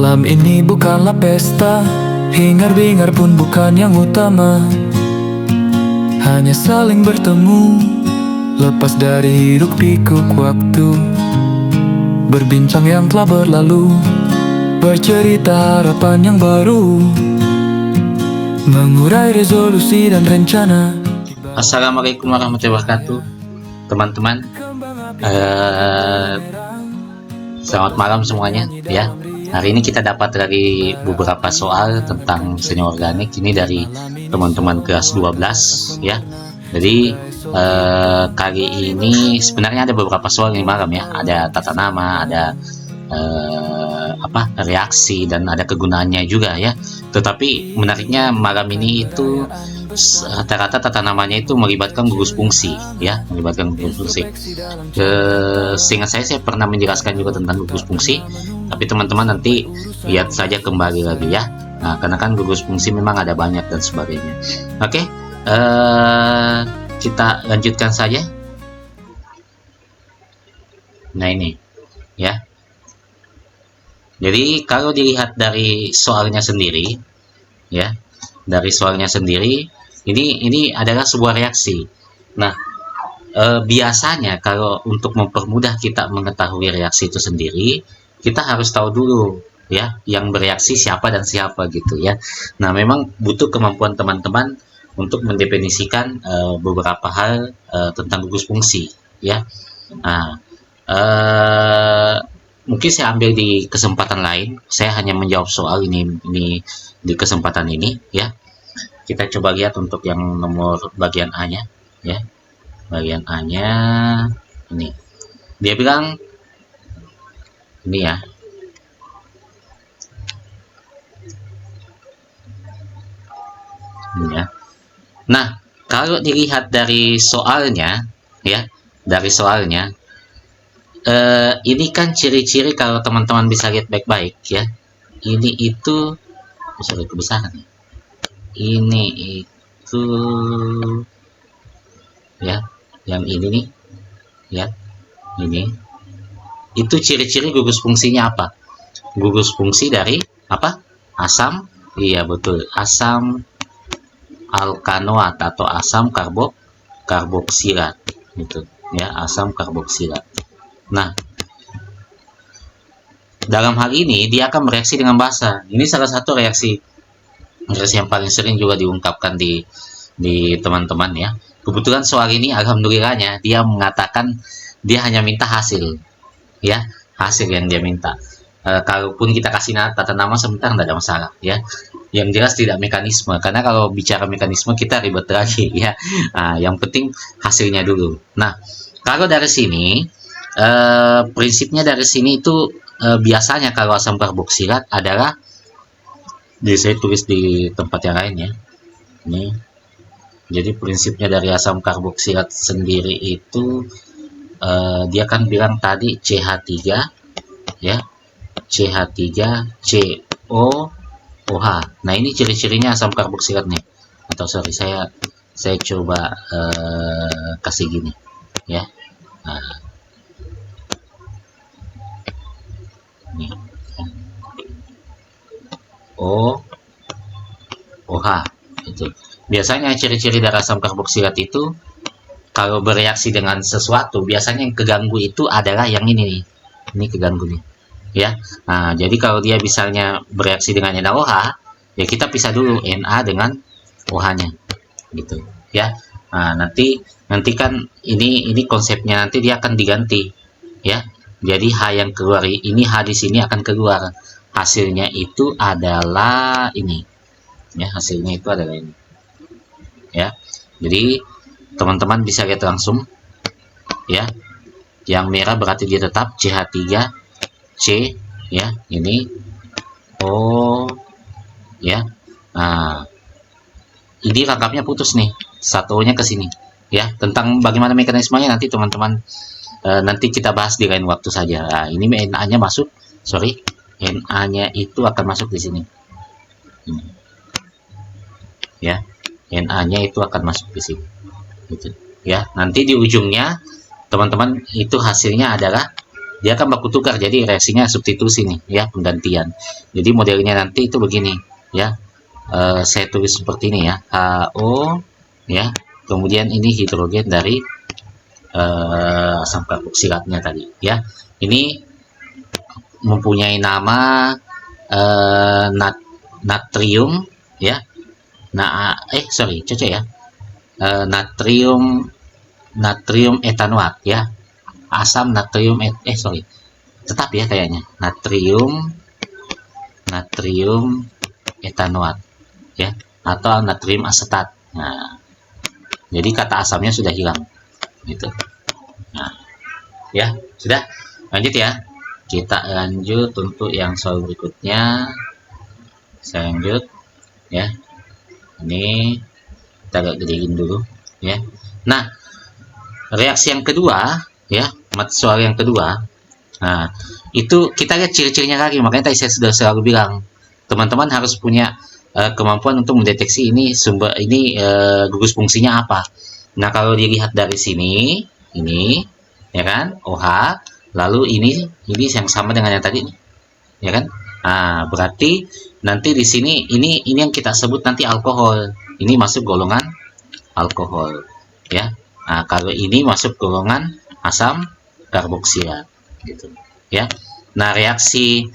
Malam ini bukanlah pesta, hingar-bingar pun bukan yang utama. Hanya saling bertemu, lepas dari hiruk pikuk waktu. Berbincang yang telah berlalu, bercerita harapan yang baru, mengurai resolusi dan rencana. Assalamualaikum warahmatullahi wabarakatuh, teman-teman. Selamat malam semuanya ya. Hari ini kita dapat dari beberapa soal tentang seni organik ini dari teman-teman kelas 12 ya. Jadi kali ini sebenarnya ada beberapa soal ini malam ya. Ada tata nama, ada reaksi, dan ada kegunaannya juga ya. Tetapi menariknya malam ini itu rata-rata tata namanya itu melibatkan gugus fungsi ya, melibatkan gugus fungsi. Seingat saya pernah menjelaskan juga tentang gugus fungsi, tapi teman-teman nanti lihat saja kembali lagi ya. Nah, karena kan gugus fungsi memang ada banyak dan sebagainya. Oke, kita lanjutkan saja. Nah, ini ya. Jadi kalau dilihat dari soalnya sendiri ya, dari soalnya sendiri ini adalah sebuah reaksi. Nah, biasanya kalau untuk mempermudah kita mengetahui reaksi itu sendiri, kita harus tahu dulu ya yang bereaksi siapa dan siapa gitu ya. Nah, memang butuh kemampuan teman-teman untuk mendefinisikan beberapa hal tentang gugus fungsi ya. Nah, mungkin saya ambil di kesempatan lain, saya hanya menjawab soal ini di kesempatan ini ya. Kita coba lihat untuk yang nomor bagian A-nya ya. Bagian A-nya ini. Dia bilang ini ya. Ini ya. Nah, kalau dilihat dari soalnya ya, dari soalnya ini kan ciri-ciri, kalau teman-teman bisa lihat baik-baik ya. Ini itu sorry kebesaran. Ini itu ya, yang ini nih ya, ini itu ciri-ciri gugus fungsinya apa? Gugus fungsi dari apa? Asam, iya betul, asam alkanoat atau asam karboksilat gitu ya, asam karboksilat. Nah, dalam hal ini dia akan bereaksi dengan basa. Ini salah satu reaksi yang paling sering juga diungkapkan di teman-teman ya. Kebetulan soal ini alhamdulillahnya dia mengatakan dia hanya minta hasil ya, hasil yang dia minta. Kalaupun kita kasih tata nama sebentar tidak ada masalah ya. Yang jelas tidak mekanisme, karena kalau bicara mekanisme kita ribet lagi ya. Nah, yang penting hasilnya dulu. Nah, kalau dari sini prinsipnya dari sini itu biasanya kalau asam karboksilat adalah, jadi saya tulis di tempat yang lain ya. Ini. Jadi prinsipnya dari asam karboksilat sendiri itu dia kan bilang tadi CH3 ya. CH3COOH. Nah, ini ciri-cirinya asam karboksilat nih. Atau sorry, saya coba kasih gini ya. Nah, ini OH itu. Biasanya ciri-ciri dari asam karboksilat itu kalau bereaksi dengan sesuatu, biasanya yang keganggu itu adalah yang ini nih. Ini keganggu nih. Ya. Nah, jadi kalau dia misalnya bereaksi dengan NaOH, ya kita pisah dulu Na dengan OH-nya. Gitu, ya. Nah, nanti kan ini konsepnya nanti dia akan diganti, ya. Jadi H yang keluar ini, H di sini akan keluar. Hasilnya itu adalah ini. Ya, hasilnya itu adalah ini. Ya. Jadi teman-teman bisa lihat langsung ya. Yang merah berarti dia tetap CH3C ya, ini O ya. Nah, ini rangkapnya putus nih, satunya ke sini ya. Tentang bagaimana mekanismenya nanti teman-teman nanti kita bahas di lain waktu saja. Nah, ini Na-nya masuk, sorry, Na-nya itu akan masuk di sini. Ini. Ya, Na-nya itu akan masuk di sini. Gitu. Ya, nanti di ujungnya teman-teman itu hasilnya adalah dia akan baku tukar, jadi reaksinya substitusi nih ya, penggantian. Jadi modelnya nanti itu begini ya. Saya tulis seperti ini ya, HO ya, kemudian ini hidrogen dari asam karboksilatnya tadi ya. Ini mempunyai nama natrium ya. Nah, sorry, cocok ya. Natrium etanoat ya. Asam natrium sorry. Tetap ya kayaknya. Natrium etanoat ya, atau natrium asetat. Nah, jadi kata asamnya sudah hilang gitu. Nah, ya, sudah. Lanjut ya. Kita lanjut untuk yang soal berikutnya. Saya lanjut ya. Ini kita agak gedein dulu ya. Nah, reaksi yang kedua ya, soal yang kedua. Nah, itu kita lihat ciri-cirinya lagi. Makanya tadi saya sudah selalu bilang, teman-teman harus punya kemampuan untuk mendeteksi ini sumber ini gugus fungsinya apa. Nah, kalau dilihat dari sini, ini ya kan, OH, lalu ini yang sama dengan yang tadi nih. Ya kan? Nah, berarti nanti di sini ini yang kita sebut nanti alkohol. Ini masuk golongan alkohol ya. Nah, kalau ini masuk golongan asam karboksilat gitu ya. Nah, reaksi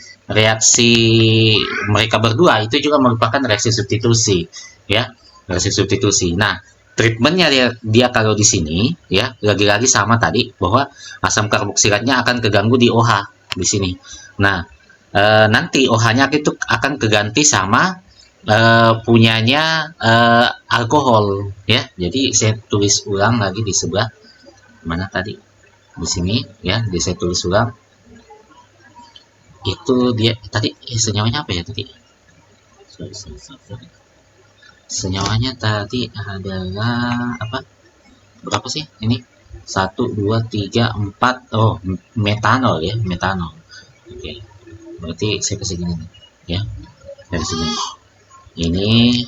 mereka berdua itu juga merupakan reaksi substitusi ya, reaksi substitusi. Nah, treatmentnya dia kalau di sini ya, lagi-lagi sama tadi bahwa asam karboksilatnya akan keganggu di OH di sini. Nah, nanti OH-nya itu akan keganti sama punyanya alkohol ya. Jadi saya tulis ulang lagi di sebelah mana tadi, di sini ya. Jadi saya tulis ulang itu dia tadi senyawanya apa ya tadi. Senyawanya tadi adalah apa, berapa sih ini, 1 2 3 4, oh metanol ya, metanol. Oke, berarti saya kasih gini nih ya, dari sini ini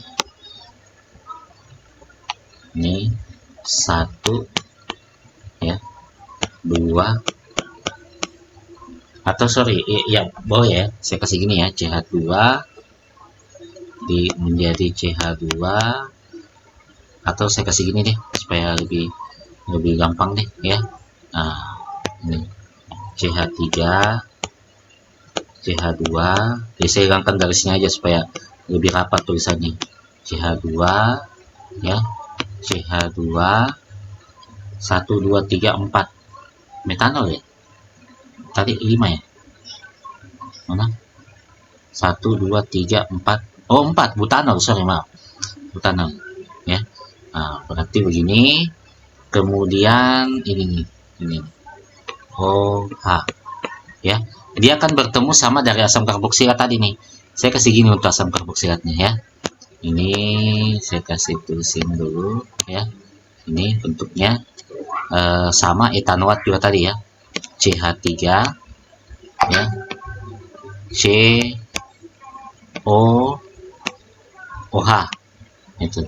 1 ya, 2, atau sorry ya, boleh ya, saya kasih gini ya, CH2 menjadi CH2, atau saya kasih gini deh supaya lebih gampang deh ya. Nah, ini CH3 CH2, jadi saya hilangkan garisnya aja supaya lebih rapat tulisannya. CH2 ya, CH2 1 2 3 4 metanol ya, tadi 5 ya, mana 1 2 3 4, oh 4 butanol, sorry maaf, butanol ya. Nah, berarti begini, kemudian ini OH ya, dia akan bertemu sama dari asam karboksilat tadi nih. Saya kasih gini untuk asam karboksilatnya ya. Ini saya kasih tulisin dulu ya. Ini bentuknya sama etanoat juga tadi ya. CH3 ya. OH itu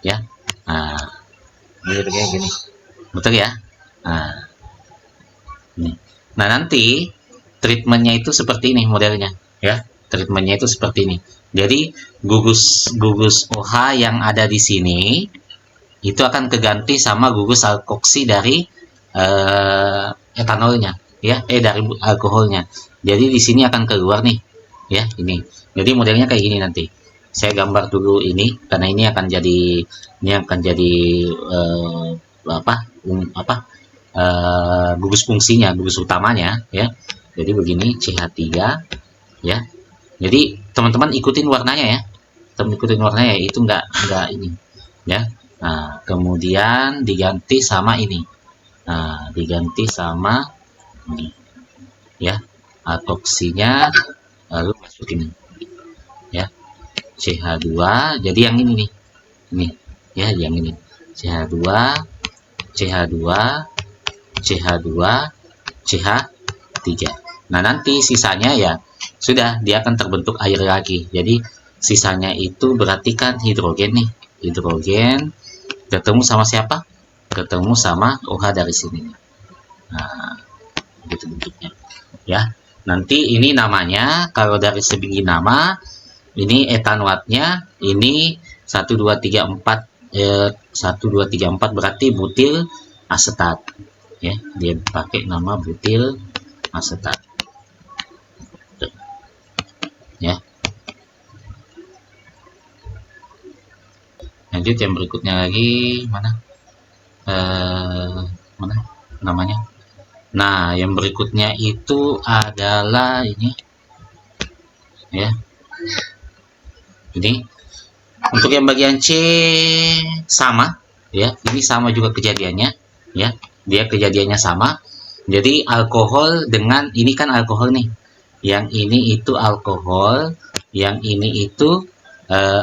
ya. Nah, ini kayak gini. Betul ya? Nah, ini. Nah, nanti treatmentnya itu seperti ini modelnya ya. Treatmentnya itu seperti ini. Jadi gugus OH yang ada di sini itu akan keganti sama gugus alkoksi dari etanolnya ya, dari alkoholnya. Jadi di sini akan keluar nih ya, ini. Jadi modelnya kayak gini nanti. Saya gambar dulu ini karena ini akan jadi gugus fungsinya, gugus utamanya ya. Jadi begini CH3 ya. Jadi teman-teman ikutin warnanya ya. Ikutin warnanya, itu enggak ini ya. Nah, kemudian diganti sama ini. Nah, diganti sama ini ya. Alkoksinya lalu masukin ini ya. CH2, jadi yang ini nih. Ini ya, yang ini. CH2 CH3. Nah, nanti sisanya ya sudah, dia akan terbentuk air lagi. Jadi sisanya itu berarti kan hidrogen nih. Hidrogen ketemu sama siapa? Ketemu sama OH dari sini. Nah, gitu bentuknya. Ya, nanti ini namanya kalau dari segi nama ini etanoatnya ini 1 2 3 4 1 2 3 4 berarti butil asetat. Ya, dia pakai nama butil asetat. Ya. Lanjut yang berikutnya lagi mana? Mana namanya? Nah, yang berikutnya itu adalah ini, ya. Ini untuk yang bagian C sama, ya. Ini sama juga kejadiannya, ya. Dia kejadiannya sama. Jadi alkohol dengan ini kan alkohol nih. Yang ini itu alkohol, yang ini itu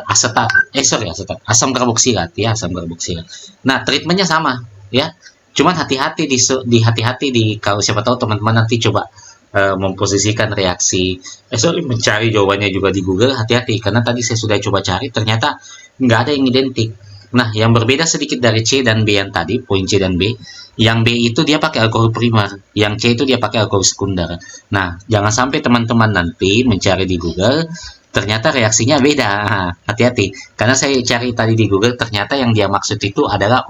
asetat. Asetat. Asam karboksilat, ya, asam karboksilat. Nah, treatmentnya sama, ya. Cuman hati-hati di kalau siapa tahu teman-teman nanti coba memposisikan reaksi mencari jawabannya juga di Google, hati-hati karena tadi saya sudah coba cari ternyata nggak ada yang identik. Nah, yang berbeda sedikit dari C dan B yang tadi, poin C dan B, yang B itu dia pakai alkohol primer, yang C itu dia pakai alkohol sekunder. Nah, jangan sampai teman-teman nanti mencari di Google ternyata reaksinya beda. Hati-hati, karena saya cari tadi di Google ternyata yang dia maksud itu adalah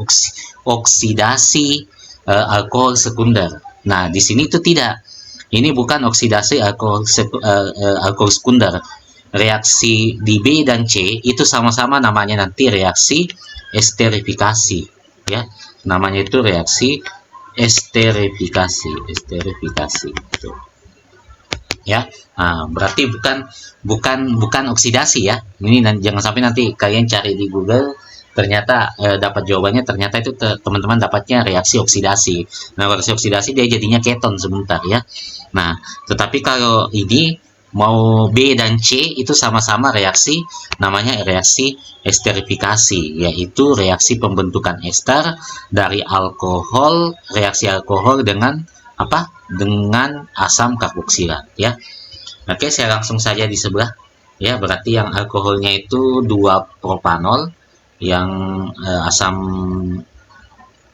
oksidasi alkohol sekunder. Nah, di sini itu tidak. Ini bukan oksidasi alkohol sekunder. Reaksi di B dan C itu sama-sama namanya nanti reaksi esterifikasi, ya. Namanya itu reaksi esterifikasi. Tuh. Ya. Nah, berarti bukan oksidasi, ya. Ini jangan sampai nanti kalian cari di Google ternyata dapat jawabannya ternyata itu teman-teman dapatnya reaksi oksidasi. Nah, reaksi oksidasi dia jadinya keton sebentar, ya. Nah, tetapi kalau ini mau B dan C itu sama-sama reaksi namanya reaksi esterifikasi, yaitu reaksi pembentukan ester dari alkohol, reaksi alkohol dengan apa? Dengan asam karboksilat, ya. Oke, saya langsung saja di sebelah, ya. Berarti yang alkoholnya itu 2 propanol, yang asam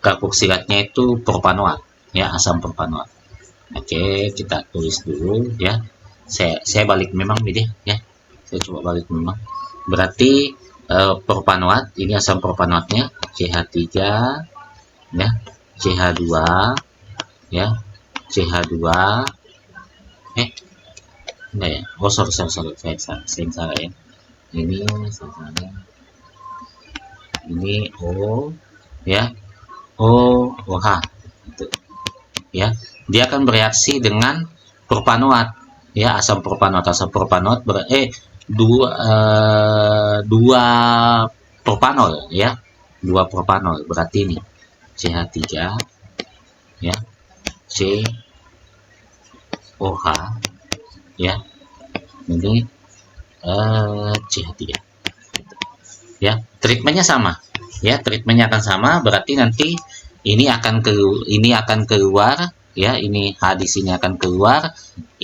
karboksilatnya itu propanoat, ya, asam propanoat. Oke, kita tulis dulu, ya. Saya balik memang beda, ya. Saya coba balik memang. Berarti propanoat ini asam propanoatnya CH3, ya, CH2, ya, CH2. Enggak ya. Oh, sorry, saya salah, ya. Ini salah. Ini O, ya, OH, gitu. Ya, dia akan bereaksi dengan propanoat, ya, asam propanoat dua propanol, ya, 2 propanol berarti ini CH3, ya, COH, ya, ini CH3, ya. Treatmentnya sama, ya, treatmentnya akan sama, berarti nanti ini akan keluar, ya, ini H di sini akan keluar,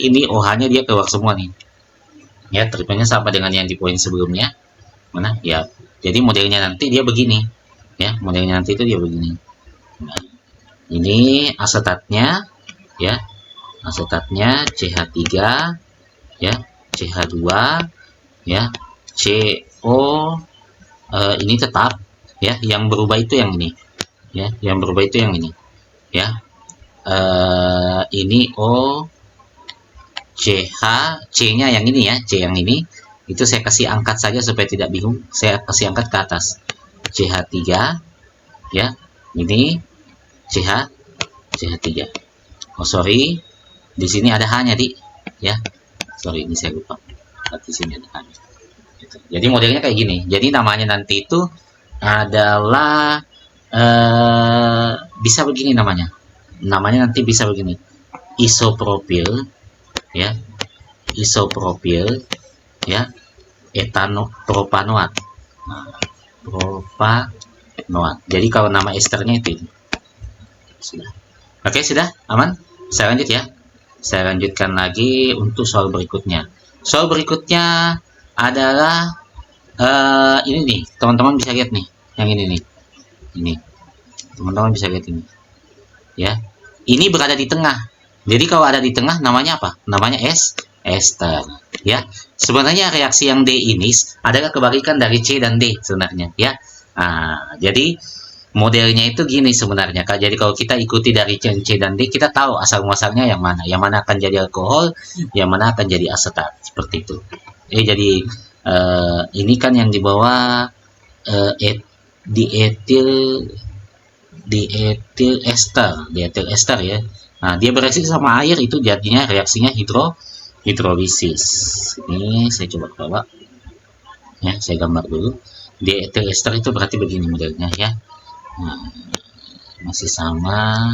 ini OH-nya dia keluar semua nih, ya. Treatmentnya sama dengan yang di poin sebelumnya, mana, ya. Jadi modelnya nanti dia begini, ya, modelnya nanti itu dia begini. Nah, ini asetatnya, ya, asetatnya CH3, ya, CH2, ya, CO, ini tetap, ya, yang berubah itu yang ini, ya, yang berubah itu yang ini, ya. Ini O, CH, C-nya yang ini, ya, C yang ini itu saya kasih angkat saja supaya tidak bingung, saya kasih angkat ke atas, CH3, ya, ini CH3. Oh, sorry, di sini ada H-nya, ya, sorry, ini saya lupa, di sini ada H-nya. Jadi modelnya kayak gini. Jadi namanya nanti itu adalah bisa begini namanya. Namanya nanti bisa begini. Isopropil, ya. Isopropil, ya. Propanoat. Nah, propanoat. Jadi kalau nama esternya itu. Sudah. Oke, sudah aman? Saya lanjut, ya. Saya lanjutkan lagi untuk soal berikutnya. Soal berikutnya adalah ini nih, teman-teman bisa lihat nih, yang ini nih, ini teman-teman bisa lihat ini, ya, ini berada di tengah, Jadi kalau ada di tengah namanya apa? Namanya ester. Ya, sebenarnya reaksi yang D ini adalah kebalikan dari C dan D sebenarnya. Ya, jadi modelnya itu gini sebenarnya Kak. Jadi kalau kita ikuti dari C dan D, kita tahu asal muasalnya yang mana. Yang mana akan jadi alkohol, yang mana akan jadi asetat. Seperti itu. Jadi ini kan yang di bawah dietil dietil ester ya. Nah, dia bereaksi sama air itu jadinya reaksinya hidrolisis. Ini saya coba bawa. Ya, saya gambar dulu. Dietil ester itu berarti begini modelnya ya. Nah, masih sama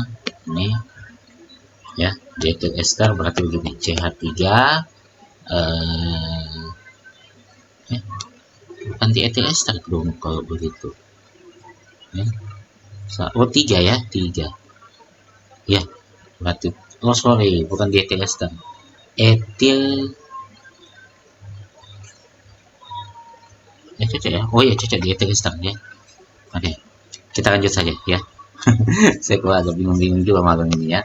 ini ya. Dietil ester berarti begini, CH3 bukan dietil ester dong kalau begitu. Ya. Oh, 3 ya, 3. Ya, berarti sorry, bukan dietil ester. Etil cocok ya. Oh ya, cocok dietil ester ya. Oke. Kita lanjut saja ya. Saya kok agak bingung-bingung juga malam ini ya.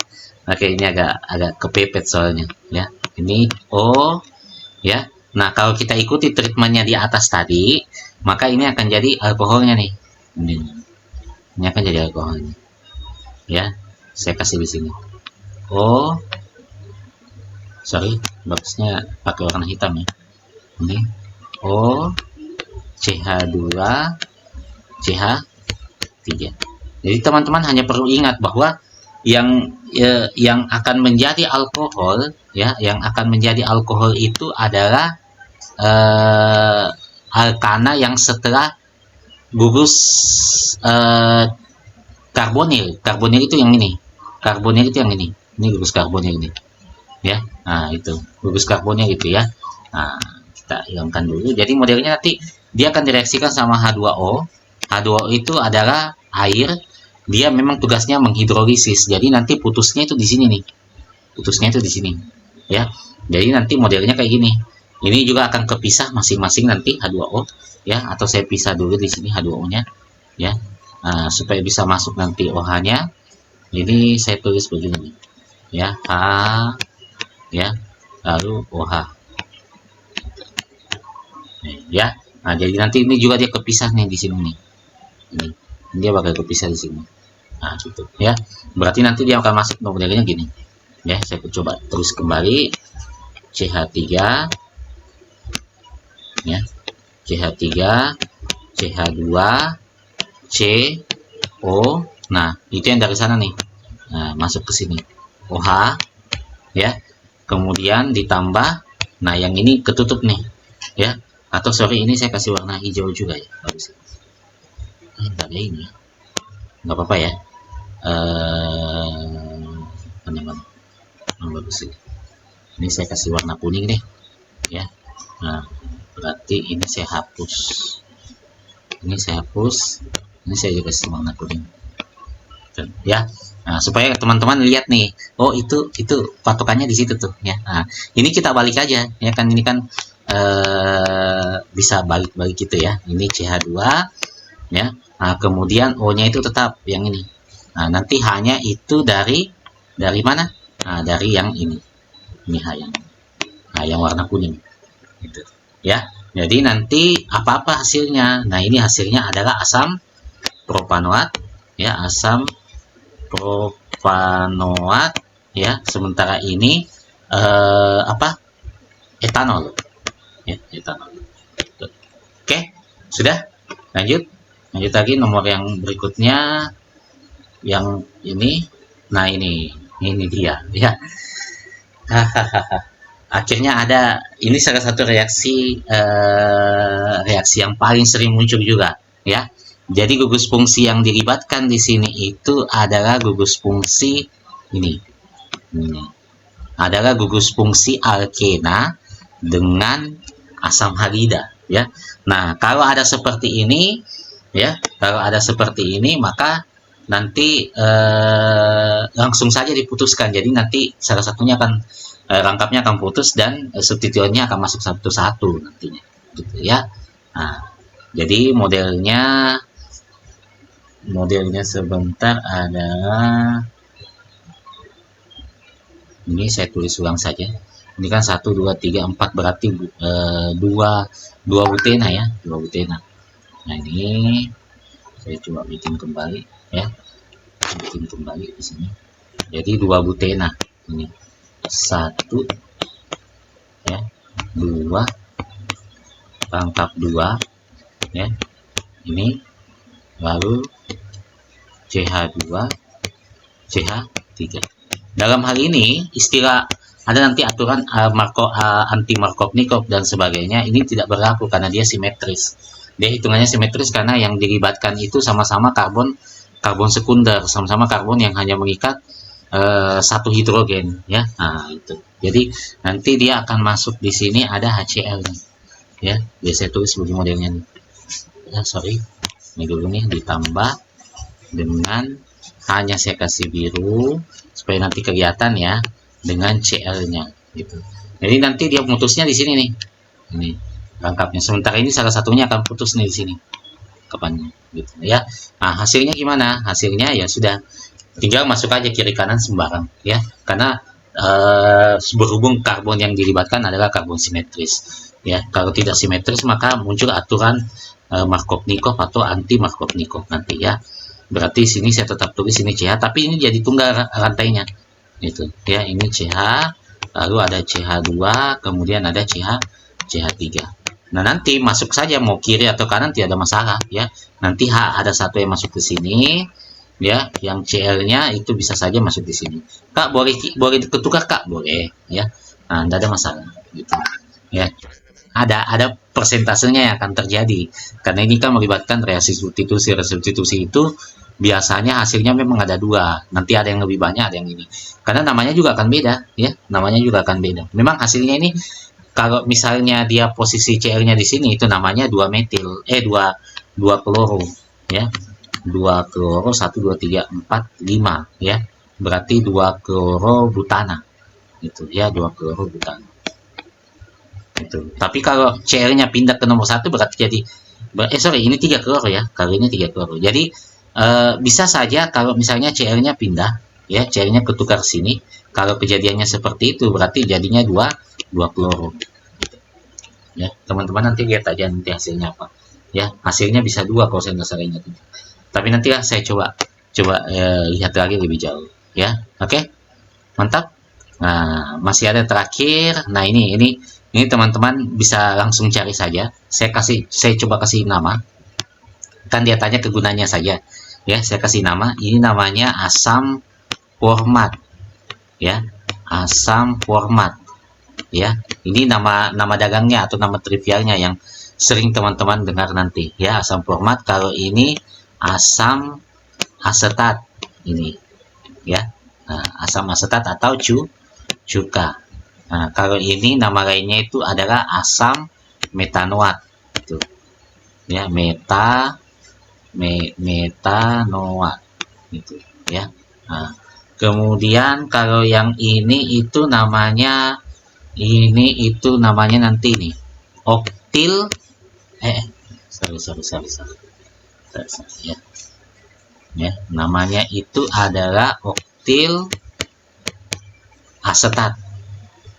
Oke, ini agak kepepet soalnya ya. Ini O ya. Nah, kalau kita ikuti treatmentnya di atas tadi, maka ini akan jadi alkoholnya nih. Ini akan jadi alkoholnya. Ya, saya kasih di sini. O, sorry, bagusnya pakai warna hitam ya. Ini O, CH2, CH3. Jadi teman-teman hanya perlu ingat bahwa yang akan menjadi alkohol ya, yang akan menjadi alkohol itu adalah alkana yang setelah gugus karbonil. Karbonil itu yang ini. Karbonil itu yang ini. Ini gugus karbonil ini. Ya. Nah, itu. Gugus karbonil itu ya. Nah, kita hilangkan dulu. Jadi modelnya nanti dia akan direaksikan sama H2O. H2O itu adalah air. Dia memang tugasnya menghidrolisis. Jadi nanti putusnya itu di sini nih. Putusnya itu di sini. Ya. Jadi nanti modelnya kayak gini. Ini juga akan kepisah masing-masing nanti H2O ya, atau saya pisah dulu di sini H2O-nya ya. Supaya bisa masuk nanti OH-nya. Ini saya tulis begini ya, H ya, lalu OH ya. Nah, jadi nanti ini juga dia kepisah nih di sini nih. Ini dia bakal kepisah di sini. Nah, gitu ya. Berarti nanti dia akan masuk modelnya gini. Ya, saya coba terus kembali CH3 ya. CH3, CH2, CO. Nah, itu yang dari sana nih. Nah, masuk ke sini. OH ya. Kemudian ditambah, nah yang ini ketutup nih ya. Atau sorry, ini saya kasih warna hijau juga ya. Bagus. Enggak ada ini. Enggak apa-apa ya. Bagus ini. Ini saya kasih warna kuning deh ya. Nah, berarti ini saya hapus. Ini saya hapus. Ini saya juga kasih warna kuning. Ya. Nah, supaya teman-teman lihat nih, oh itu patokannya di situ tuh ya. Nah, ini kita balik aja ya kan, ini kan bisa balik-balik gitu ya. Ini CH2 ya. Nah, kemudian O-nya itu tetap yang ini. Nah, nanti H-nya itu dari mana? Nah, dari yang ini. Ini H yang. Nah, yang warna kuning. Gitu. Ya. Jadi nanti apa-apa hasilnya. Nah, ini hasilnya adalah asam propanoat ya, asam propanoat ya. Sementara ini etanol ya, etanol. Oke, sudah. Lanjut lagi nomor yang berikutnya, yang ini. Nah, ini dia ya. Akhirnya ada, ini salah satu reaksi yang paling sering muncul juga ya. Jadi gugus fungsi yang dilibatkan di sini itu adalah gugus fungsi ini. Adalah gugus fungsi alkena dengan asam halida ya. Nah, kalau ada seperti ini ya, maka nanti langsung saja diputuskan. Jadi nanti salah satunya akan rangkapnya akan putus dan substituennya akan masuk satu-satu nantinya gitu ya. Nah, jadi modelnya sebentar adalah Ini saya tulis ulang saja. Ini kan 1, 2, 3, 4 berarti 2 butena ya, 2 butena. Nah ini saya coba bikin kembali ya, bikin kembali di sini. Jadi 2 butena ini, 1 ya, 2 pangkap 2 ya, ini lalu CH2 CH3. Dalam hal ini istilah ada nanti aturan anti Markovnikov dan sebagainya, ini tidak berlaku karena dia simetris. Dia hitungannya simetris karena yang dilibatkan itu sama-sama karbon sekunder, sama-sama karbon yang hanya mengikat satu hidrogen ya. Nah itu. Jadi nanti dia akan masuk di sini ada HCl ya. Biasa tulis begini modelnya nih. Ya, sorry. Ini dulu nih ditambah dengan hanya saya kasih biru supaya nanti kelihatan ya dengan Cl-nya gitu. Jadi nanti dia putusnya di sini nih. Ini rangkapnya. Sementara ini salah satunya akan putus nih di sini. Kapannya gitu ya. Nah, hasilnya gimana? Hasilnya ya sudah tinggal masuk aja kiri kanan sembarang ya. Karena berhubung karbon yang dilibatkan adalah karbon simetris ya. Kalau tidak simetris maka muncul aturan Markovnikov atau anti Markovnikov nanti ya. Berarti sini saya tetap tulis ini CH, tapi ini jadi tunggal rantainya itu ya. Ini CH, lalu ada CH2, kemudian ada CH3. Nah nanti masuk saja mau kiri atau kanan tidak ada masalah ya. Nanti ada satu yang masuk ke sini ya, yang Cl-nya itu bisa saja masuk di sini. Kak boleh ketukar Kak, boleh ya. Nah tidak ada masalah gitu ya. Ada persentasenya yang akan terjadi karena ini kan melibatkan reaksi substitusi. Substitusi itu biasanya hasilnya memang ada dua, nanti ada yang lebih banyak, ada yang ini karena namanya juga akan beda ya, namanya juga akan beda. Memang hasilnya ini kalau misalnya dia posisi Cl-nya di sini itu namanya 2 metil 2 kloro ya, 2 kloro 1 2 3 4 5 ya, berarti 2 kloro butana itu ya, 2 kloro butana itu. Tapi kalau Cl-nya pindah ke nomor 1 berarti jadi ini 3 kloro ya, kali ini 3 kloro. Jadi bisa saja kalau misalnya Cl-nya pindah ya, Cl-nya ketukar sini, kalau kejadiannya seperti itu berarti jadinya 2 kloro gitu. Ya teman-teman nanti lihat aja nanti hasilnya apa ya. Hasilnya bisa 2 kalau saya nggak salah ingat, tapi nantilah saya coba lihat lagi lebih jauh ya. Oke, mantap. Nah masih ada terakhir. Nah ini teman-teman bisa langsung cari saja. Saya coba kasih nama, kan dia tanya kegunaannya saja ya. Saya kasih nama, ini namanya asam format ya, asam format ya. Ini nama dagangnya atau nama trivialnya yang sering teman-teman dengar nanti ya, asam format. Kalau ini asam asetat ini ya. Nah, asam asetat atau cuka. Nah, kalau ini nama lainnya itu adalah asam metanoat itu ya, metanoat gitu ya. Nah, kemudian kalau yang ini itu namanya nanti nih oktil ya, namanya itu adalah oktil asetat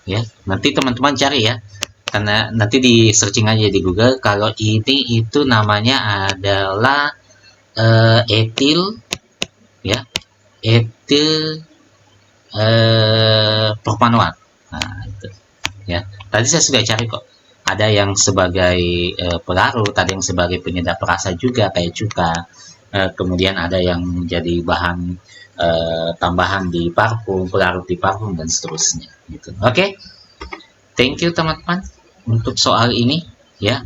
ya. Nanti teman-teman cari ya, karena nanti di searching aja di Google. Kalau ini itu namanya adalah etil ya, etil propanoat. Nah itu ya, tadi saya sudah cari kok, ada yang sebagai pelarut, ada yang sebagai penyedap rasa juga kayak cuka, kemudian ada yang jadi bahan tambahan di parfum, pelarut di parfum dan seterusnya gitu. Oke. Thank you teman-teman untuk soal ini ya.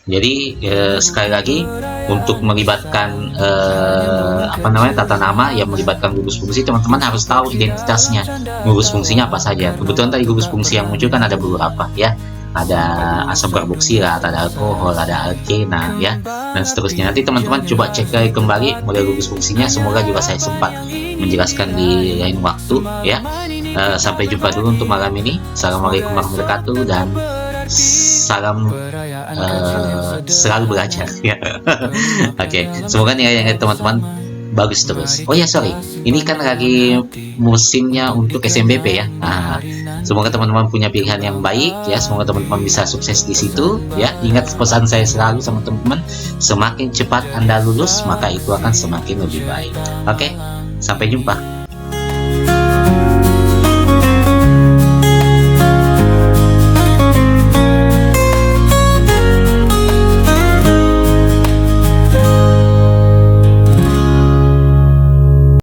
Jadi sekali lagi untuk melibatkan tata nama yang melibatkan gugus fungsi, teman-teman harus tahu identitasnya, gugus fungsinya apa saja. Kebetulan tadi gugus fungsi yang muncul kan ada beberapa ya. Ada asam karboksilat, ada alkohol, ada alkena ya, dan seterusnya. Nanti teman-teman coba cek kembali model gugus fungsinya. Semoga juga saya sempat menjelaskan di lain waktu ya. Sampai jumpa dulu untuk malam ini. Assalamualaikum warahmatullahi wabarakatuh dan salam selalu belajar ya. Oke, semoga nih ya teman-teman bagus terus. Oh ya, sorry, ini kan lagi musimnya untuk SMBP ya. Nah, semoga teman-teman punya pilihan yang baik ya. Semoga teman-teman bisa sukses di situ ya. Ingat pesan saya selalu sama teman-teman, semakin cepat Anda lulus, maka itu akan semakin lebih baik. Oke, sampai jumpa.